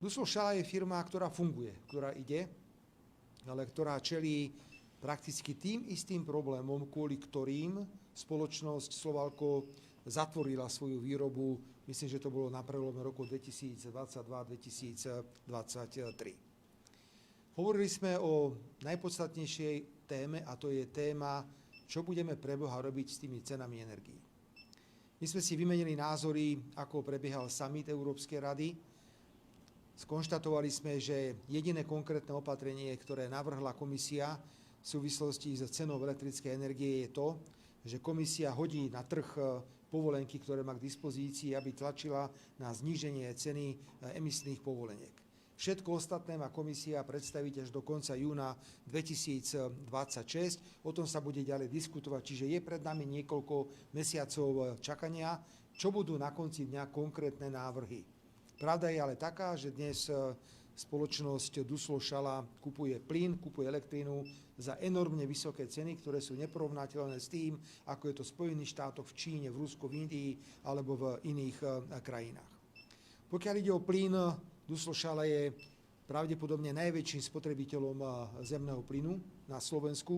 Duslo-Šala je firma, ktorá funguje, ktorá ide, ale ktorá čelí prakticky tým istým problémom, kvôli ktorým spoločnosť Slovalco zatvorila svoju výrobu, myslím, že to bolo na prelome roku 2022-2023. Hovorili sme o najpodstatnejšej téme, a to je téma, čo budeme pre Boha robiť s tými cenami energií. My sme si vymenili názory, ako prebiehal summit Európskej rady. Skonštatovali sme, že jediné konkrétne opatrenie, ktoré navrhla komisia v súvislosti s cenou elektrickej energie, je to, že komisia hodí na trh povolenky, ktoré má k dispozícii, aby tlačila na zníženie ceny emisných povoleniek. Všetko ostatné má komisia predstaviť až do konca júna 2026. O tom sa bude ďalej diskutovať, čiže je pred nami niekoľko mesiacov čakania, čo budú na konci dňa konkrétne návrhy. Pravda je ale taká, že dnes spoločnosť Duslo-Šala kupuje plyn, kupuje elektrínu za enormne vysoké ceny, ktoré sú neporovnateľné s tým, ako je to v Spojených štátoch, v Číne, v Rusku, v Indii alebo v iných krajinách. Pokiaľ ide o plyn, Duslo-Šala je pravdepodobne najväčším spotrebiteľom zemného plynu na Slovensku.